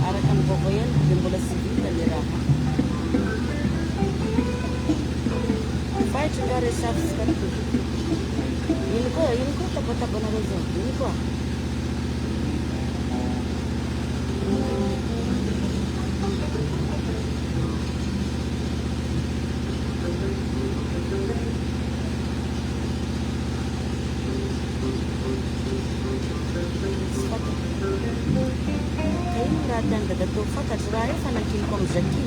araka ny vaovao ihany dia mbola sy vita le raha faitra nga resafitsika to ino koa tabatabanareo zao ino koa da tô fantatro raha io fanakiniko amin'ny Jackie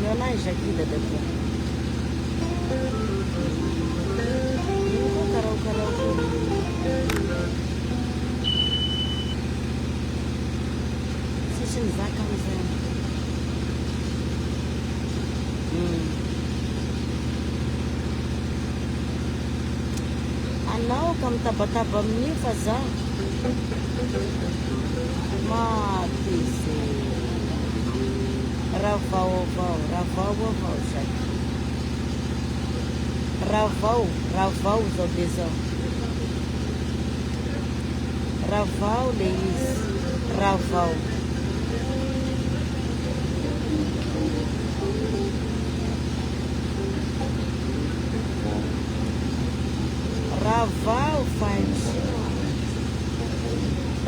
mialahy Jackie dadako ino koa karaokarao sisy nizaka am'izay anao ka mitabataba amin'io fa za maty zay ravaovao Jackie ravao zao be zao ravao le izy ravao ravao faizy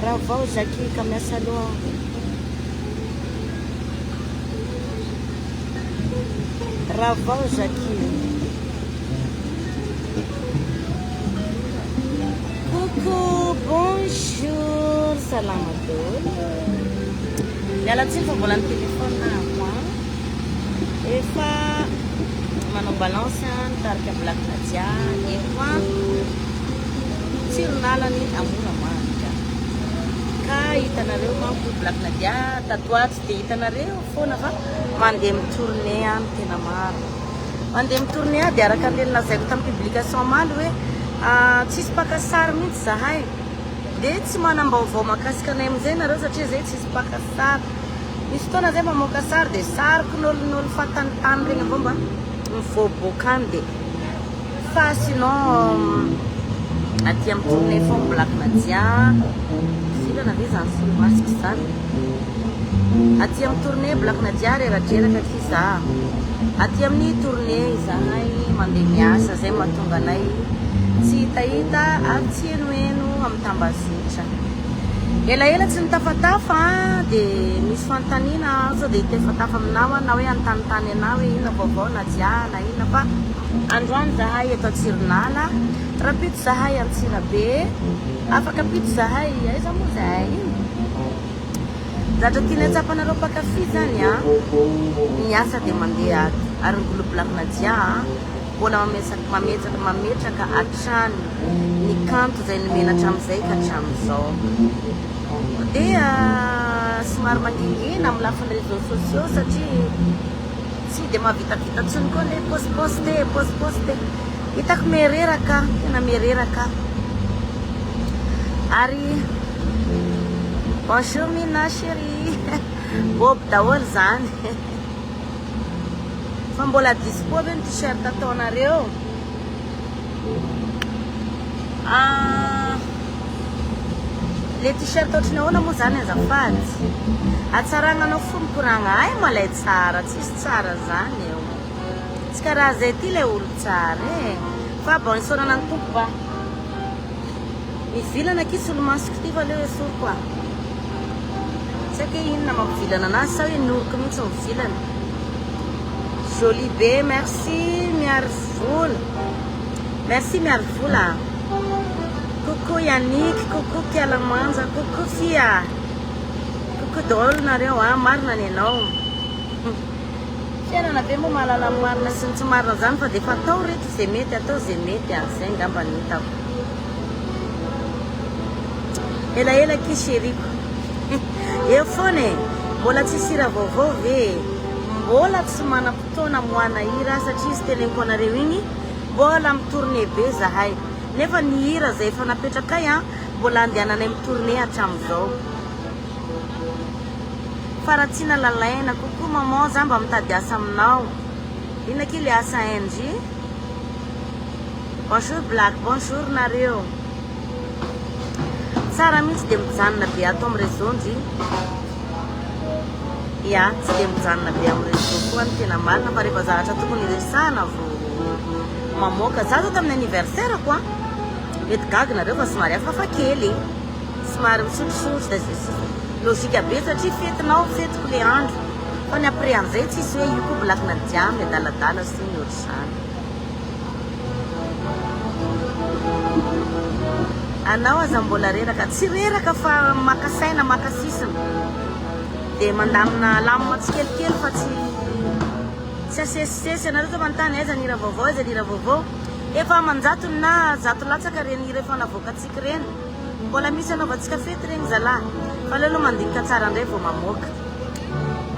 ravao Jackie ka miasa aloha ravao Jackie coucou bonjour salama dolo miala tsiny fa mbola ny telefone nako efa manao balance nitarika Black Nadia efa tsironalany amona manika ka hitanareo manko Black Nadia tatoatsy dia hitanareo foana fa mandeha mitourné any tena maro mandeha mitourné dia araka an'ireny lazaiko tamin'ny publication maly hoe tsisy pakasary mihitsy zahay dia tsy manam-baovao mahakasika anay amin'izay nareo satria zay tsisy pakasary misy fotoana zay mamoaka sary dia sariko n'olon'olo fatanitany regny avao mba mivoabokany dia fa sinon aty amin'ny tourné fô Black Nadia filana ve zany sy masika zany aty amin'ny tourné Black Nadia reratreraka ty za aty amin'ny tourné zahay mandeha miasa zay mahatonga anay tsy hitahita ary tsy henoheno amin'ny tambazitra elaela tsy nitafatafa dia misy fanontaniana sao dia hitafatafa aminao na hoe antanitany anao hoe ina vaovao Nadia na ina fa androany zahay eto Antsironala rapito zahay Antsirabe afaka pito zahay aiza moa zahay zatra tiana atsapanareo mpakafy zany miasa dia mandeha ary ngolo Black Nadia mbola mametraka hatrany ny kanto zay nomenatra amin'izay ka hatramin'izao dia somary mangingina amin'ny lafin'ny réseaux sociaux satria tsy dia mahavitavita tsony koa le poste hitako mihereraka tena mihereraka ary bonjour mina chérie boby daholo zany fa mbola dispo ve ny t-shirt ataonareo le t-shirt ohatrany ahoana moa zany azafady atsaragnanao fo mikoragna ay malay tsara tsisy tsara zany eo tsy karaha zay ty le olo tsara fa bon isaonana ny tompo ba mivilana akisy olo masoko ty fa leo esoro koa tsy ake inona mampivilana anazy sa hoe noroko mihitsy mivilana joli be merci miary vola coucou Yannick coucou Kialamanja coucou Fia coucou daholo nareo marina ny anao fiainana be moa mahalala marina sy ny tsy marina zany fa dia efa atao reto zay mety atao zay mety an'izay ngamba ny hitako elaela ki sheriko eo foana mbola tsy sira vaovao ve mbola tsy manam-potoana moana hira satria izy teneniko anareo igny mbola mitourné be zahay nefa ny hira zay efa napetraka ay mbola andehananay mitourné hatramin'izao faratsiana lalaina coucou maman za mba mitady asa aminao inona ke le asa NG Bonjour Black, bonjour nareo. Tsara mihitsy dia mijanona be ato amin'ny réseau ndry. Ya, tsy dia mijanona be amin'ny réseau koa ny tena marina fa rehefa zavatra tokony resahana vao mamoaka. Za zao tamin'ny anniversaire-ko a, mety gaga nareo fa somary hafahafa kely, somary misotrosotro da logika be satria fetinao fetiko le andro. Fa ny après an'izay tsisy hoe io koa Black Nadia amin'ny adaladala sy ny ohatr'izany. Anao aza mbola reraka, tsy reraka fa maka saina maka sisina dia mandamina lamina tsikelikely fa tsy asesisesy. Anareo zao manontany aiza ny hira vaovao, aiza ny hira vaovao. Efa aman-jatony na zato latsaka reny hira efa navoakantsika reny, mbola misy anaovantsika fety reny zalahy, fa leo aloha mandinika tsara indray vao mamoaka.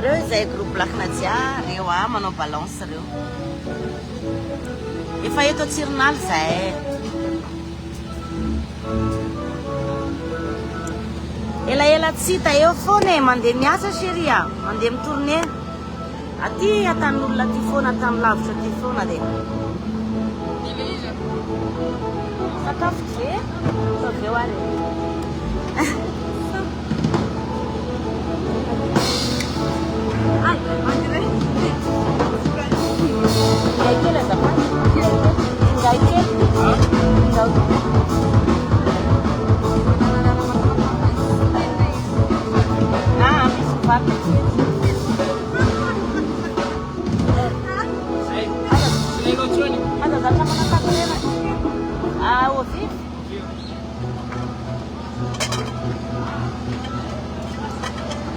Reo izay groupe Black Nadia, reo manao balance reo. Efa eto Atsironalo zay. Ela tsy hita eo foana e, mandeha miasa chérie, mandeha mitournée. Aty atan'olona ty foana, atany lavitra ty foana dia. Sakafo ty ve? Avy eo ary. Ai, mandre. Ingay kely azafady. Ingay kely. Misy vaky. Aza zavatra manatako rena. Ovy.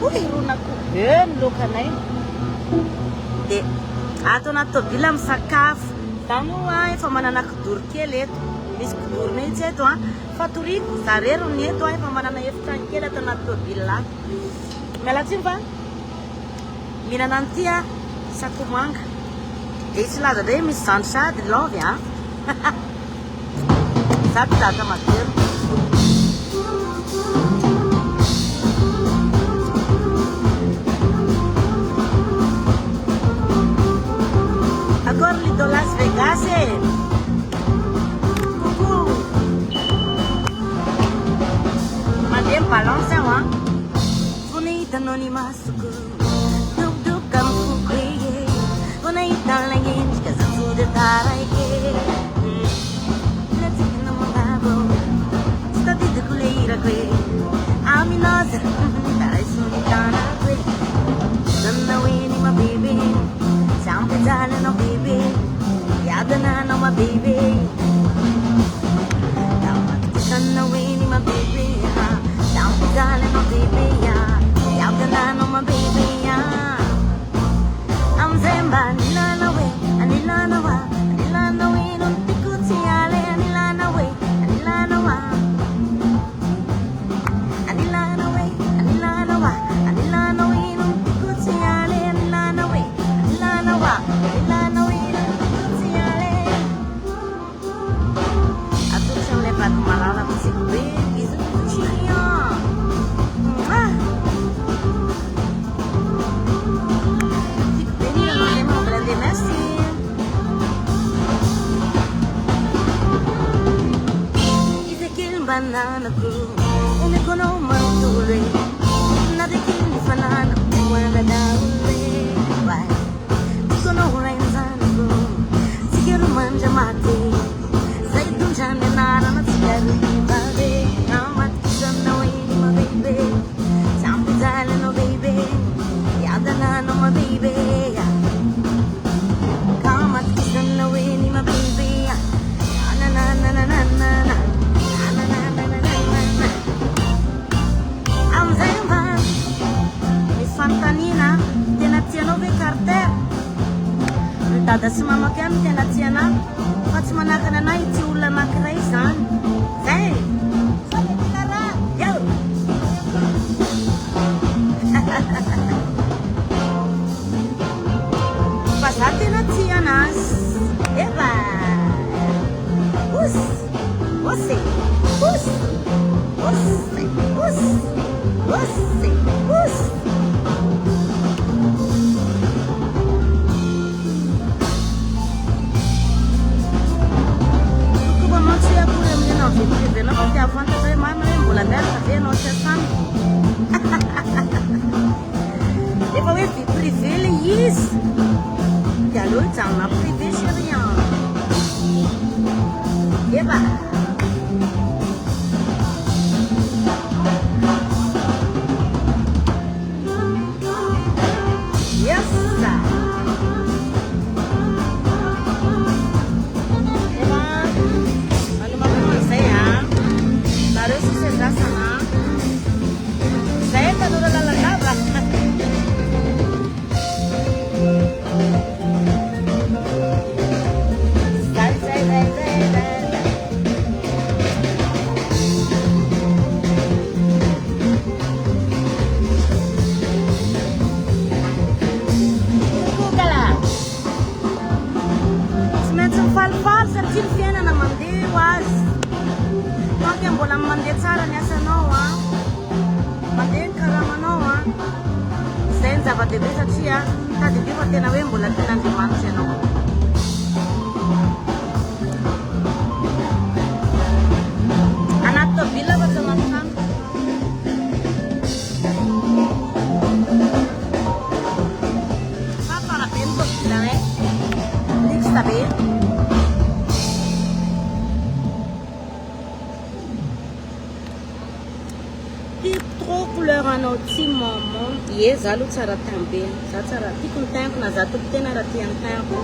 Oy, ronako be ny lokanay. Dia ato anaty tôbila misakafo. Za moa efa manana kidoro kely eto. Misy kidoro mihitsy eto fa toriko zarero ny eto efa manana efitrano kely ato anaty tôbila. Miala tsiny fa mihinana an'ity sakomanga. Dia tsy laza hoe misy zandry sady love Zato data matero. Agora lhe dou Las Vegas. Coucou. Mandei balance Bonita anonimato. Duk duk kamu kuye. Bonita lagi casa tudo tarai ke. Aminosa, dai sultana qui. Danna wini my baby, sempre dale no baby. Yadana no my baby. Danna wini my baby, sempre dale no baby. Yadana no my baby. I'm Zemba, Nilana way, and Nilana wa, Nilana way, no tikutiale, and Nilana way, and Nilana wa. Banana crew, and it's gonna melt away. Nothing can be banana, when I die. Why? It's gonna rain on the room. See you manja mate. Say to Jana, not together. I'm at the sun away, my baby. Something's island, no baby. Yadana, no my baby. Come at the sun away, my baby. Na na na na na na na. Fantanina, tena tianao ve carter? Dada sy mamako ihany tena tiana, fa tsy manakana anahy ity olona anankiray izany. Zay! Yo! Fa za tena tia anazy. Eva! Us! Você! Us! Você! Us! Você! Us! privénao fa tiavantatra hoe mamy hoe mbola miaraka ve anao tsy asamy efa hoe vie privé le izy dia aleo hijanona privé chéri eva yes zava-dehibe satria tadidio fa tena hoe mbola ten'Andriamanitra ianao anaty tôbila fa tsy manontany fa fara be ny tôbila e lixta be trop couleur anao tsy maman ye za aloha tsara tambe za tsara tiako ny tegnako na za toko tena raha tian'ny tegnako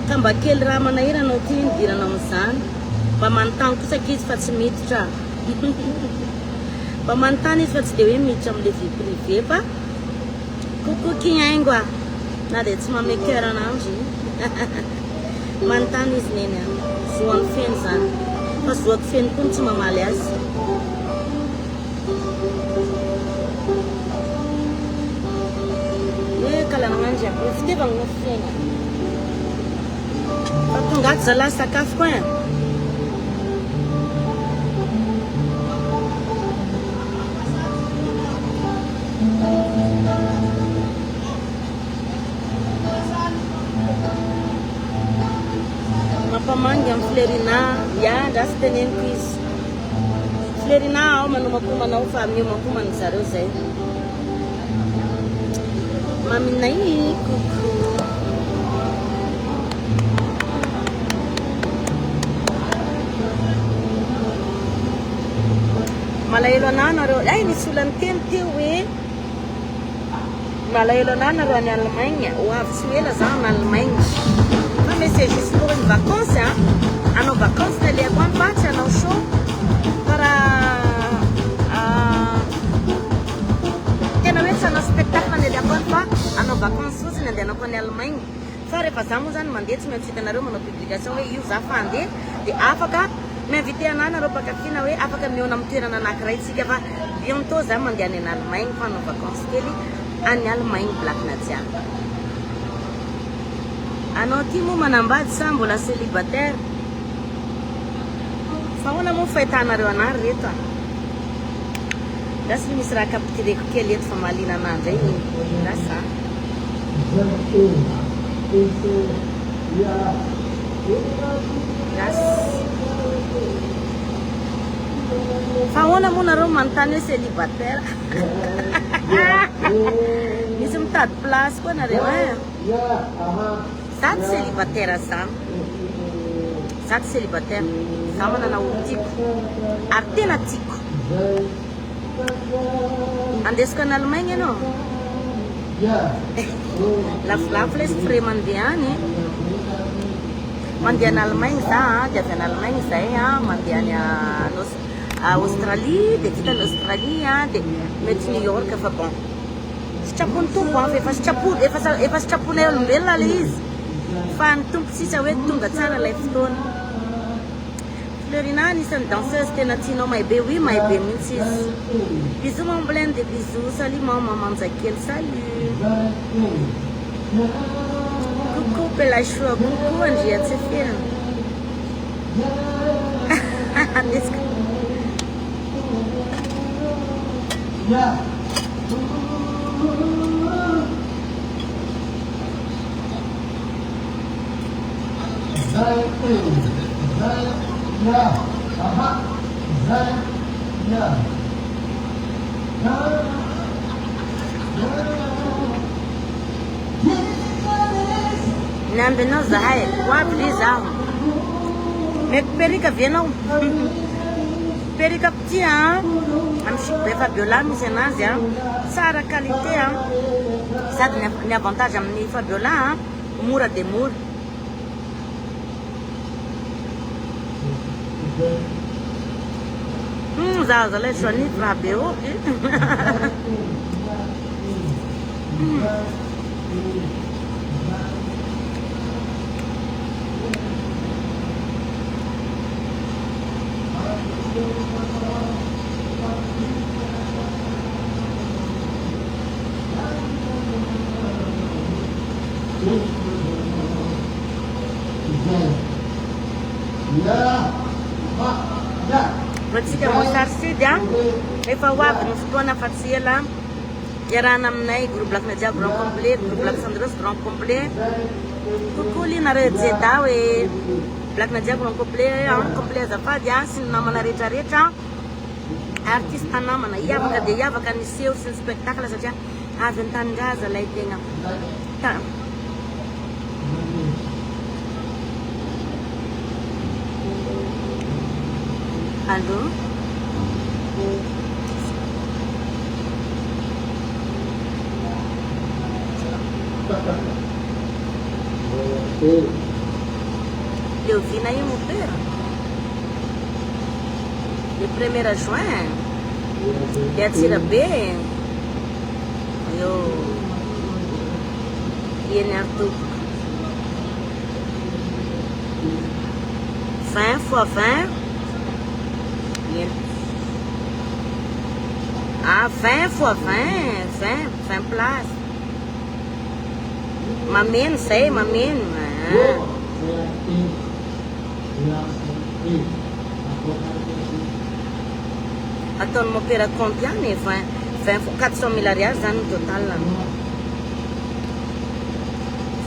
ka mba kely raha manahira anao ty nidiranao amin'izany mba manontany kosa izy fa tsy miditra mba manontany izy fa tsy dia hoe miditra amin'le vie privé fa coucou kinyaingo a na dia tsy mame cœur ananjy manontany izy neny zoany feno zany fa zoako feno koa tsy mamaly azy hoe kalanananjy ako fitevagna no fena fa tongaty zalahy sakafo koa e mampamangy amin'ny flerina ya ndrasy teneniko izy flerina ao manomakomanao fa miomakomany zareo zay maminay koko malahelo anahy nareo ay nisy olany teny teo hoe malahelo anahy nareo any Allemagne ho avy tsy ela za en Allemagne fa mais c'est juste pour une vacance hein anao vacance nalehako any fa tsy anao show para tena hoe tsy anao spectacle nalehako any fa anao vacance fotsiny andehanako any Allemagne fa rehefa za moa zany mandeha tsy maintsy hitanareo manao publication hoe io za fa andeha dia afaka miinvité anahy nareo mpakafina hoe afaka miona amin'ny toerana anankiray tsika fa bientôt za mandeha any Allemagne fa anao vacance kely any Allemagne blakina jiaby anao ty moa manambady sa mbola célibataire fa hoana moa fahitanareo anahy reto rasy misy raha kapitireko kely eto fa malina anandray rasa fa hoana moa nareo manontany hoe célibataire misy mitady place koa nareo e za ty célibataire za ty célibataire za manana olo tiako ary tena tiako andesiko any Allemagne ianao lafolafo le sy frais mandeha any mandeha any Allemagne za dia avy any Allemagne zay mandeha any Australie dia vita any Australie dia mety New York fa bon sitrapony tompo efa sitraponay olombelona le izy fa ny tompo sisa hoe tonga tsara ilay fotoana Florina anisany danseuse tena tianao mahibe oui mahibe mihitsy izy bisous mon blend de bisous salut maman kely salut coucou Bella Chou coucou Andrea Tsefia Nambinao zahay, quatro zaho. Mec perika vienao. Perika petit hein. Am chic Fabiola misy anazy hein. Tsara qualité hein. Sady ny avantage amin'ny Fabiola hein. Mora de mora. Zaho zalay sonif raha be oky. Matsika mosarsidy a efa ho avy ny fotoana fa tsy ela iarahana aminay groupe Black Nadia grand complet, groupe Black Sandros grand complet. Coucou linareo jeda hoe Black Nadia grand complet complet azafady a sy ny namana rehetrarehetra artiste namana iavaka dia iavaka ny seho sy ny spectacle satria avy ny tanindraza lay tegna Allô? Eu vi na Imupeira. De 1er juin. E atira bem. Eu ia em Arthur. 20 fois 20. Ah, 20 fois 20, 20 places. Mamin, sei, mamin. Attends, mon père a combien? 400 000 reais no total.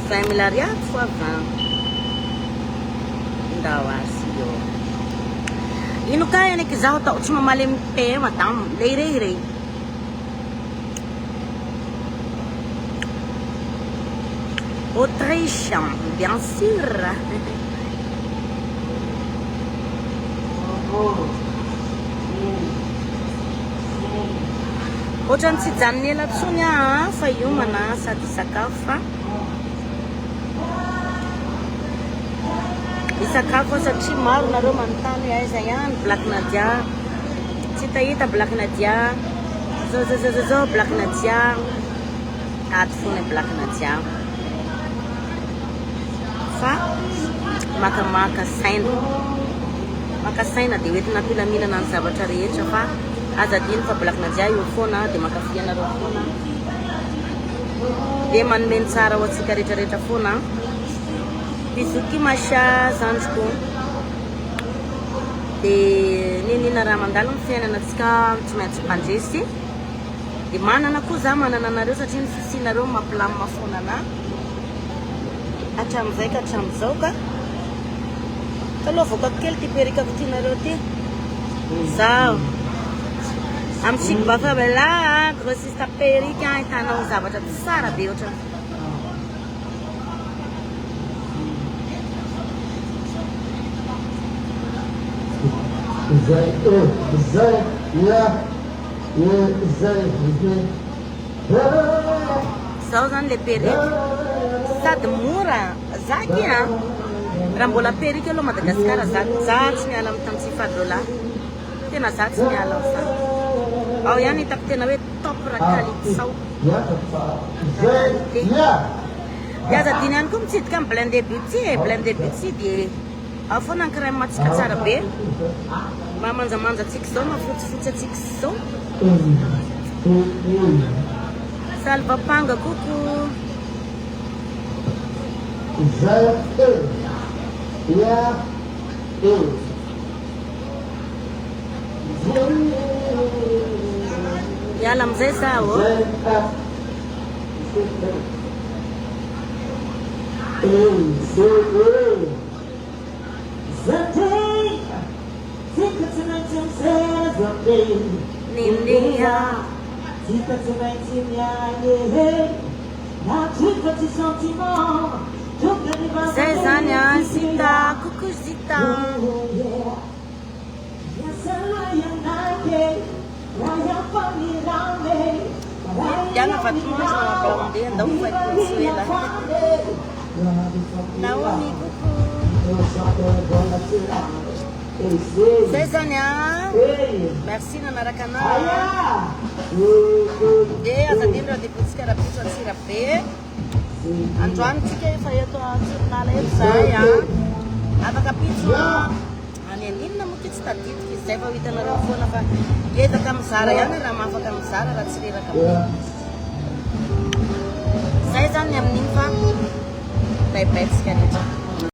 20 000 reais fois 20. Não, assim, ino kaya ni kizaho tao tsy mamaly mpe matam leirei Autriche bien sûr. Ohatrany tsy janony ela tsony fa iomana sady sakafo fa isakafo satria maro nareo manontany hoe aiza ihany Black Nadia tsy tahita Black Nadia zao Black Nadia ato fony Black Nadia fa makamaka saina dia hoentina mpilaminana ny zavatra rehetra fa azadiny fa Black Nadia io foana dia makafia nareo foana dia manomeny tsara ho antsika rehetrarehetra foana. Bizuki masha zanjiko dia ninina raha mandalo ny fiainanatsika tsy maintsy mpanjesy dia manana koa za manana anareo satria ny fisinareo mampilamina foana anahy hatramin'izay ka hatramin'izao ka taloha voakako kely ty perikako tianareo ty zaho amin'ny Chic Fabiola grossiste perika hitanao zavatra tsara be ohatrany zao zany le perika sady mora zaky a raha mbola perika aloha Madagasikara za tsy miala amin'ny tamin'ny Fabiola tena za tsy miala amin'izany ao ihany hitako tena hoe top raha qualité sao dia azadiny ihany koa mitsidika amin'ny blindé beauty dia ao foana ny crème matsika tsara be mamanjamanja atsika zao mafotsifotsy atsika zao salvapanga koko Yala mzee sawa. Nindiha Zezania Sita Kukusita Jangan Fatima sama belum dia tahu Venezuela. Naomi kuku. Zezania. Merci na Maracana. Dia atendendo di buscar a pizza sirape. Antoine que foi to na saya. Apa pizza? Anin na mukit statit ki seva vita na rafona fa. Yeda kam sara yana rama fa kam sara ratsira kam. Saya jangan yang nimfa. Pepes kan itu.